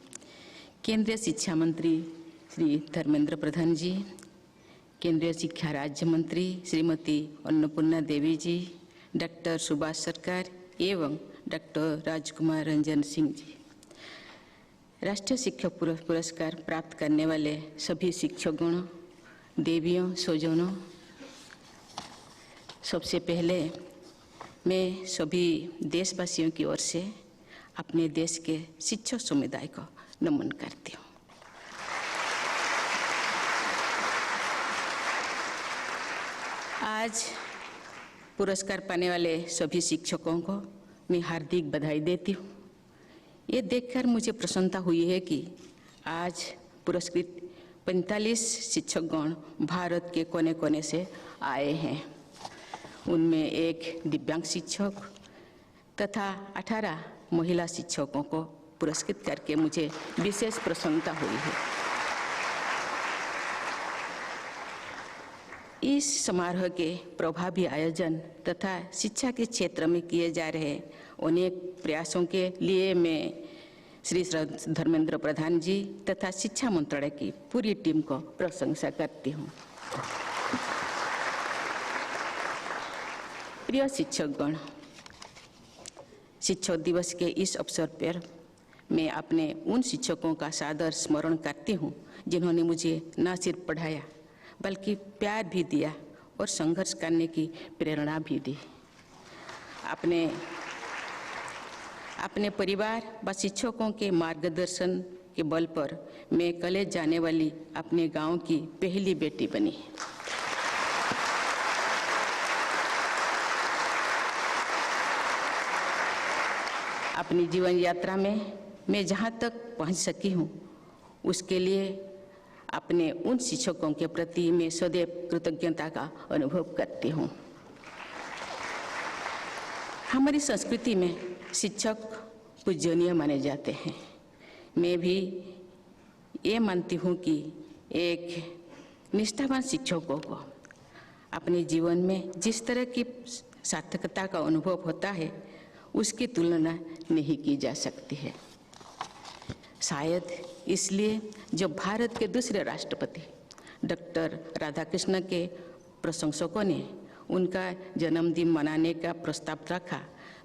केंद्रीय शिक्षा मंत्री श्री धर्मेंद्र प्रधान जी, केंद्रीय शिक्षा राज्य मंत्री श्रीमती अन्नपूर्णा देवी जी, डॉक्टर सुभाष सरकार एवं डॉक्टर राजकुमार रंजन सिंह जी, राष्ट्रीय शिक्षक पुरस्कार प्राप्त करने वाले सभी शिक्षकगणों, देवियों, स्वजनों, सबसे पहले मैं सभी देशवासियों की ओर से अपने देश के शिक्षक समुदाय को नमन करती हूँ। आज पुरस्कार पाने वाले सभी शिक्षकों को मैं हार्दिक बधाई देती हूँ। ये देखकर मुझे प्रसन्नता हुई है कि आज पुरस्कृत 45 शिक्षकगण भारत के कोने कोने से आए हैं। उनमें एक दिव्यांग शिक्षक तथा 18 महिला शिक्षकों को पुरस्कृत करके मुझे विशेष प्रसन्नता हुई है। इस समारोह के प्रभावी आयोजन तथा शिक्षा के क्षेत्र में किए जा रहे अनेक प्रयासों के लिए मैं श्री धर्मेंद्र प्रधान जी तथा शिक्षा मंत्रालय की पूरी टीम को प्रशंसा करती हूँ। प्रिय शिक्षकगण, शिक्षक दिवस के इस अवसर पर मैं अपने उन शिक्षकों का सादर स्मरण करती हूँ जिन्होंने मुझे न सिर्फ पढ़ाया बल्कि प्यार भी दिया और संघर्ष करने की प्रेरणा भी दी। अपने परिवार व शिक्षकों के मार्गदर्शन के बल पर मैं कॉलेज जाने वाली अपने गांव की पहली बेटी बनी। अपनी जीवन यात्रा में मैं जहाँ तक पहुँच सकी हूँ उसके लिए अपने उन शिक्षकों के प्रति मैं सदैव कृतज्ञता का अनुभव करती हूँ। हमारी संस्कृति में शिक्षक पूजनीय माने जाते हैं। मैं भी ये मानती हूँ कि एक निष्ठावान शिक्षकों को अपने जीवन में जिस तरह की सार्थकता का अनुभव होता है उसकी तुलना नहीं की जा सकती है। शायद इसलिए जब भारत के दूसरे राष्ट्रपति डॉक्टर राधाकृष्णन के प्रशंसकों ने उनका जन्मदिन मनाने का प्रस्ताव रखा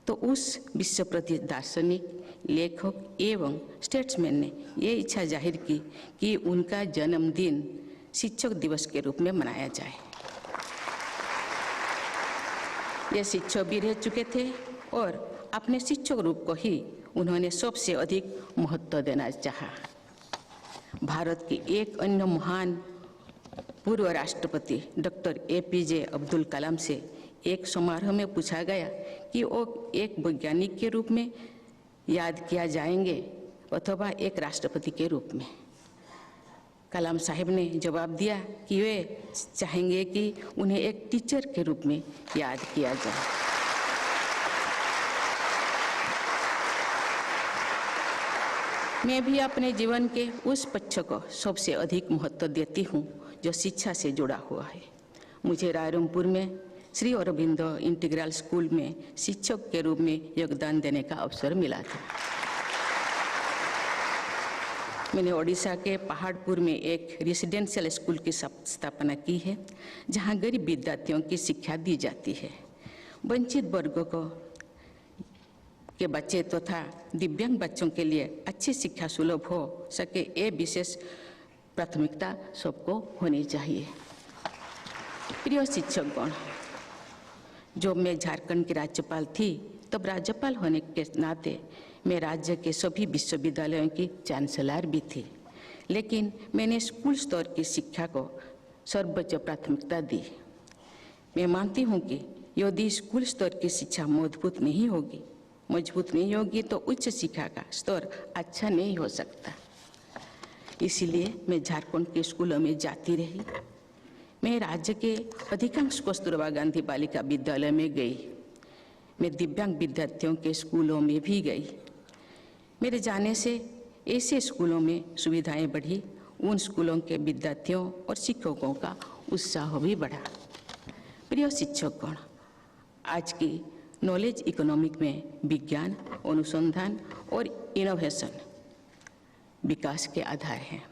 तो उस विश्व प्रसिद्ध दार्शनिक, लेखक एवं स्टेट्समैन ने ये इच्छा जाहिर की कि उनका जन्मदिन शिक्षक दिवस के रूप में मनाया जाए। ये शिक्षक भी रह चुके थे और अपने शिक्षक रूप को ही उन्होंने सबसे अधिक महत्व देना चाहा। भारत के एक अन्य महान पूर्व राष्ट्रपति डॉक्टर APJ अब्दुल कलाम से एक समारोह में पूछा गया कि वो एक वैज्ञानिक के रूप में याद किया जाएंगे अथवा एक राष्ट्रपति के रूप में। कलाम साहब ने जवाब दिया कि वे चाहेंगे कि उन्हें एक टीचर के रूप में याद किया जाए। मैं भी अपने जीवन के उस पक्ष को सबसे अधिक महत्व देती हूँ जो शिक्षा से जुड़ा हुआ है। मुझे रायरंगपुर में श्री अरबिंदो इंटीग्रल स्कूल में शिक्षक के रूप में योगदान देने का अवसर मिला था। मैंने ओडिशा के पहाड़पुर में एक रेसिडेंशियल स्कूल की स्थापना की है, जहां गरीब विद्यार्थियों की शिक्षा दी जाती है। वंचित वर्गों के बच्चे तथा दिव्यांग बच्चों के लिए अच्छी शिक्षा सुलभ हो सके, ये विशेष प्राथमिकता सबको होनी चाहिए। प्रिय शिक्षकगण, जब मैं झारखंड की राज्यपाल थी तब राज्यपाल होने के नाते मैं राज्य के सभी विश्वविद्यालयों की चांसलर भी थी, लेकिन मैंने स्कूल स्तर की शिक्षा को सर्वोच्च प्राथमिकता दी। मैं मानती हूँ कि यदि स्कूल स्तर की शिक्षा मजबूत नहीं होगी तो उच्च शिक्षा का स्तर अच्छा नहीं हो सकता। इसीलिए मैं झारखंड के स्कूलों में जाती रही। मैं राज्य के अधिकांश कस्तूरबा गांधी बालिका विद्यालय में गई। मैं दिव्यांग विद्यार्थियों के स्कूलों में भी गई। मेरे जाने से ऐसे स्कूलों में सुविधाएं बढ़ी, उन स्कूलों के विद्यार्थियों और शिक्षकों का उत्साह भी बढ़ा। प्रिय शिक्षकगण, आज की नॉलेज इकोनॉमिक में विज्ञान, अनुसंधान और इनोवेशन विकास के आधार हैं।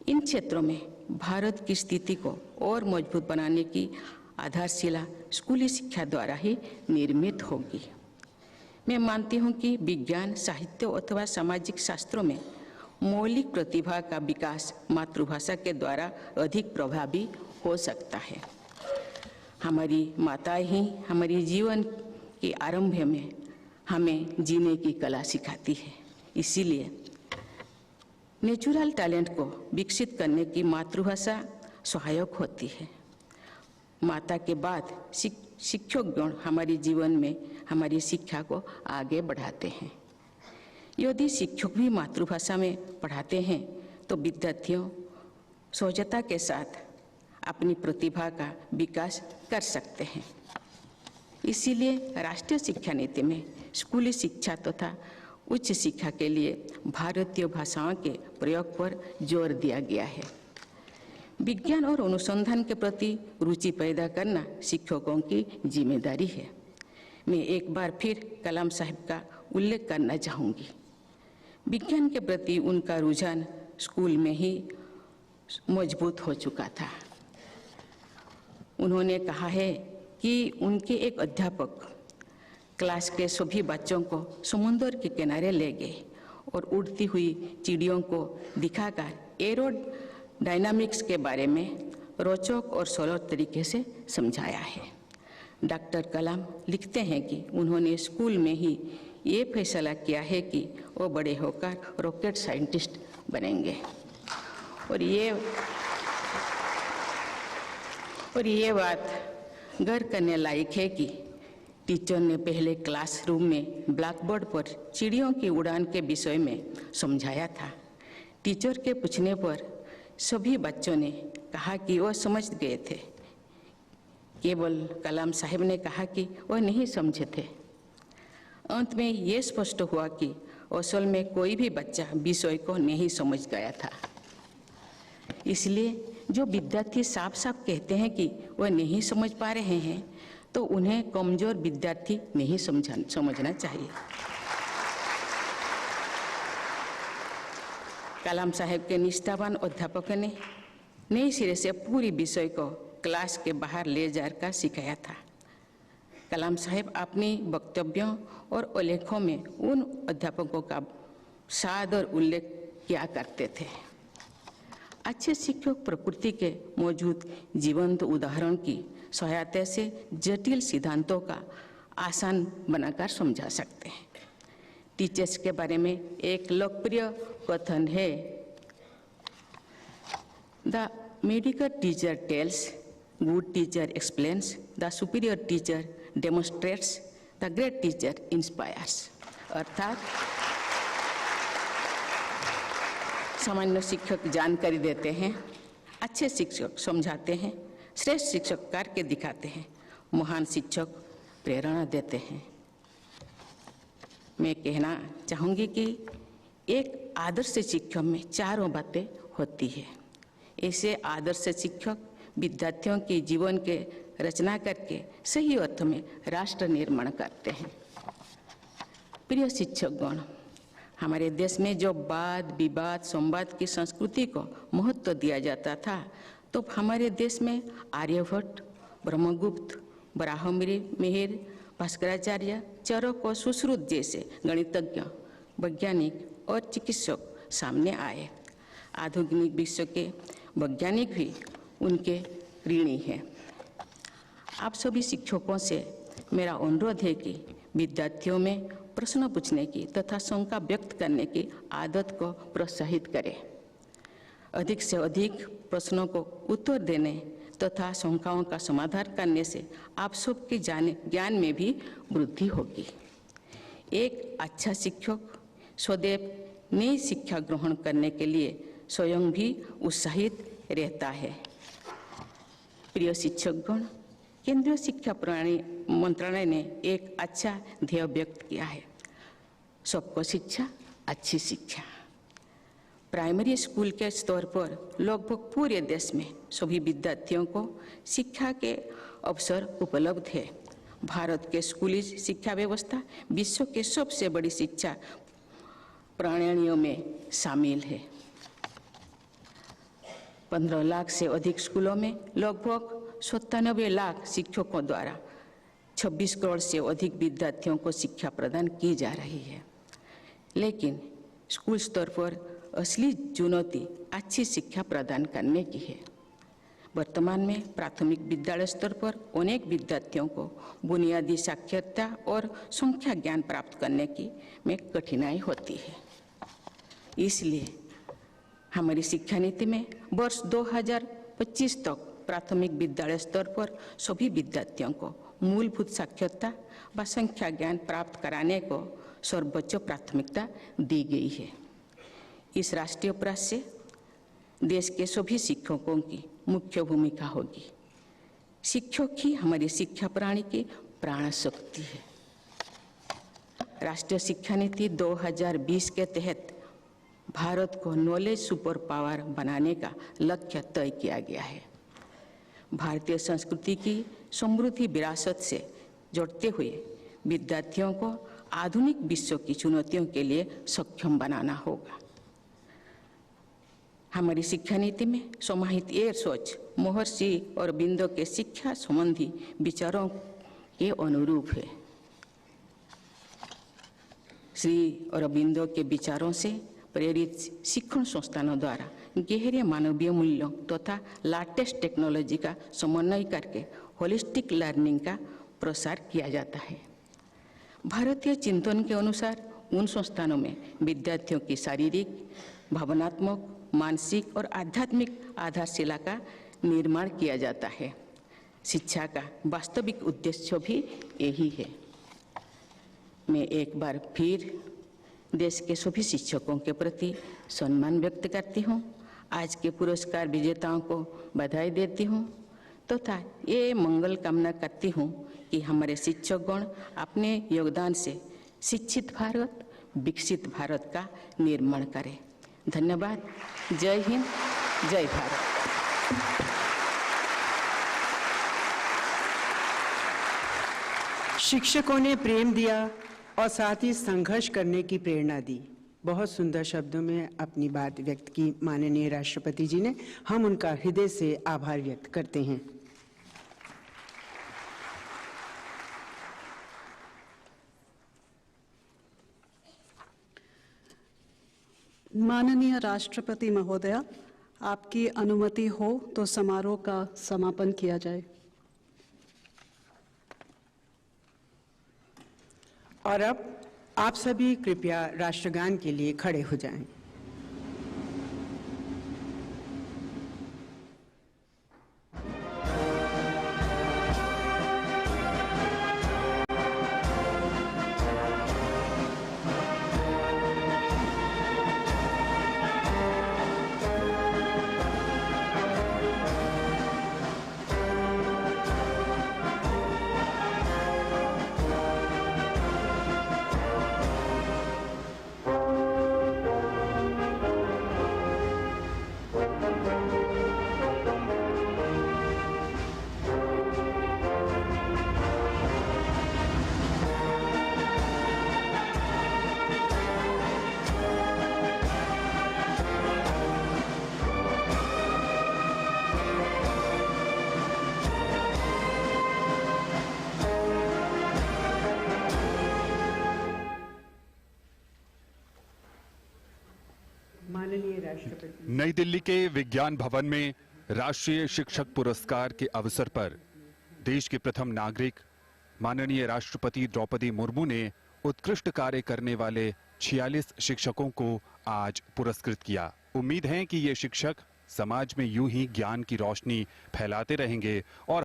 इन क्षेत्रों में भारत की स्थिति को और मजबूत बनाने की आधारशिला स्कूली शिक्षा द्वारा ही निर्मित होगी। मैं मानती हूँ कि विज्ञान, साहित्य अथवा सामाजिक शास्त्रों में मौलिक प्रतिभा का विकास मातृभाषा के द्वारा अधिक प्रभावी हो सकता है। हमारी माताएं ही हमारे जीवन के आरंभ में हमें जीने की कला सिखाती है। इसीलिए नेचुरल टैलेंट को विकसित करने की मातृभाषा सहायक होती है। माता के बाद शिक्षकगण हमारे जीवन में हमारी शिक्षा को आगे बढ़ाते हैं। यदि शिक्षक भी मातृभाषा में पढ़ाते हैं तो विद्यार्थियों सहजता के साथ अपनी प्रतिभा का विकास कर सकते हैं। इसीलिए राष्ट्रीय शिक्षा नीति में स्कूली शिक्षा तथा उच्च शिक्षा के लिए भारतीय भाषाओं के प्रयोग पर जोर दिया गया है। विज्ञान और अनुसंधान के प्रति रुचि पैदा करना शिक्षकों की जिम्मेदारी है। मैं एक बार फिर कलाम साहब का उल्लेख करना चाहूँगी। विज्ञान के प्रति उनका रुझान स्कूल में ही मजबूत हो चुका था। उन्होंने कहा है कि उनके एक अध्यापक क्लास के सभी बच्चों को समुद्र के किनारे ले गए और उड़ती हुई चिड़ियों को दिखाकर एरोडायनामिक्स के बारे में रोचक और सरल तरीके से समझाया है। डॉक्टर कलाम लिखते हैं कि उन्होंने स्कूल में ही ये फैसला किया है कि वो बड़े होकर रॉकेट साइंटिस्ट बनेंगे। और ये बात गर्व करने लायक है कि टीचर ने पहले क्लासरूम में ब्लैकबोर्ड पर चिड़ियों की उड़ान के विषय में समझाया था। टीचर के पूछने पर सभी बच्चों ने कहा कि वह समझ गए थे। केवल कलाम साहब ने कहा कि वह नहीं समझे थे। अंत में ये स्पष्ट हुआ कि असल में कोई भी बच्चा विषय को नहीं समझ गया था। इसलिए जो विद्यार्थी साफ साफ कहते हैं कि वह नहीं समझ पा रहे हैं तो उन्हें कमजोर विद्यार्थी नहीं समझना चाहिए। कलाम साहब के निष्ठावान अध्यापक ने नए सिरे से पूरी विषय को क्लास के बाहर ले जाकर सिखाया था। कलाम साहब अपनी वक्तव्यों और उल्लेखों में उन अध्यापकों का सादर उल्लेख किया करते थे। अच्छे शिक्षक प्रकृति के मौजूद जीवंत उदाहरण की सहायता से जटिल सिद्धांतों का आसान बनाकर समझा सकते हैं। टीचर्स के बारे में एक लोकप्रिय कथन है, the medical teacher tales, good teacher explains, the superior teacher demonstrates, the great teacher inspires. अर्थात सामान्य शिक्षक जानकारी देते हैं, अच्छे शिक्षक समझाते हैं, श्रेष्ठ शिक्षक करके दिखाते हैं, महान शिक्षक प्रेरणा देते हैं। मैं कहना चाहूँगी कि एक आदर्श शिक्षक में चारों बातें होती है। ऐसे आदर्श शिक्षक विद्यार्थियों के जीवन के रचना करके सही अर्थ में राष्ट्र निर्माण करते हैं। प्रिय शिक्षकगण, हमारे देश में जो वाद विवाद संवाद की संस्कृति को महत्व दिया जाता था, तो हमारे देश में आर्यभट्ट, ब्रह्मगुप्त, बराहमिहिर, भास्कराचार्य, चरक और सुश्रुत जैसे गणितज्ञ, वैज्ञानिक और चिकित्सक सामने आए। आधुनिक विश्व के वैज्ञानिक भी उनके ऋणी हैं। आप सभी शिक्षकों से मेरा अनुरोध है कि विद्यार्थियों में प्रश्न पूछने की तथा शंका व्यक्त करने की आदत को प्रोत्साहित करें। अधिक से अधिक प्रश्नों को उत्तर देने तथा शंकाओं का समाधान करने से आप सबके ज्ञान में भी वृद्धि होगी। एक अच्छा शिक्षक सदैव नई शिक्षा ग्रहण करने के लिए स्वयं भी उत्साहित रहता है। प्रिय शिक्षकगण, केंद्रीय शिक्षा प्रणाली मंत्रालय ने एक अच्छा ध्येय व्यक्त किया है, सबको शिक्षा, अच्छी शिक्षा। प्राइमरी स्कूल के स्तर पर लगभग पूरे देश में सभी विद्यार्थियों को शिक्षा के अवसर उपलब्ध है। भारत के स्कूली शिक्षा व्यवस्था विश्व के सबसे बड़ी शिक्षा प्रणालियों में शामिल है। 15 लाख से अधिक स्कूलों में लगभग 97 लाख शिक्षकों द्वारा 26 करोड़ से अधिक विद्यार्थियों को शिक्षा प्रदान की जा रही है। लेकिन स्कूल स्तर पर असली चुनौती अच्छी शिक्षा प्रदान करने की है। वर्तमान में प्राथमिक विद्यालय स्तर पर अनेक विद्यार्थियों को बुनियादी साक्षरता और संख्या ज्ञान प्राप्त करने की में कठिनाई होती है। इसलिए हमारी शिक्षा नीति में वर्ष 2025 तक प्राथमिक विद्यालय स्तर पर सभी विद्यार्थियों को मूलभूत साक्षरता व संख्या ज्ञान प्राप्त कराने को सर्वोच्च प्राथमिकता दी गई है। इस राष्ट्रीय प्रयास से देश के सभी शिक्षकों की मुख्य भूमिका होगी। शिक्षक ही हमारी शिक्षा प्रणाली की प्राण शक्ति है। राष्ट्रीय शिक्षा नीति 2020 के तहत भारत को नॉलेज सुपर पावर बनाने का लक्ष्य तय किया गया है। भारतीय संस्कृति की समृद्धि विरासत से जोड़ते हुए विद्यार्थियों को आधुनिक विश्व की चुनौतियों के लिए सक्षम बनाना होगा। हमारी शिक्षा नीति में समाहित ये सोच महर्षि अरबिंदो के शिक्षा संबंधी विचारों के अनुरूप है। श्री अरबिंदो के विचारों से प्रेरित शिक्षण संस्थानों द्वारा गहरे मानवीय मूल्यों तथा लेटेस्ट टेक्नोलॉजी का समन्वय करके होलिस्टिक लर्निंग का प्रसार किया जाता है। भारतीय चिंतन के अनुसार उन संस्थानों में विद्यार्थियों की शारीरिक, भावनात्मक, मानसिक और आध्यात्मिक आधारशिला का निर्माण किया जाता है। शिक्षा का वास्तविक उद्देश्य भी यही है। मैं एक बार फिर देश के सभी शिक्षकों के प्रति सम्मान व्यक्त करती हूँ। आज के पुरस्कार विजेताओं को बधाई देती हूँ तथा ये मंगल कामना करती हूँ कि हमारे शिक्षकगण अपने योगदान से शिक्षित भारत, विकसित भारत का निर्माण करें। धन्यवाद। जय हिंद, जय भारत। शिक्षकों ने प्रेम दिया और साथ ही संघर्ष करने की प्रेरणा दी। बहुत सुंदर शब्दों में अपनी बात व्यक्त की माननीय राष्ट्रपति जी ने। हम उनका हृदय से आभार व्यक्त करते हैं। माननीय राष्ट्रपति महोदया, आपकी अनुमति हो तो समारोह का समापन किया जाए। और अब आप सभी कृपया राष्ट्रगान के लिए खड़े हो जाएं। नई दिल्ली के विज्ञान भवन में राष्ट्रीय शिक्षक पुरस्कार के अवसर पर देश के प्रथम नागरिक माननीय राष्ट्रपति द्रौपदी मुर्मू ने उत्कृष्ट कार्य करने वाले 46 शिक्षकों को आज पुरस्कृत किया। उम्मीद है कि ये शिक्षक समाज में यूं ही ज्ञान की रोशनी फैलाते रहेंगे और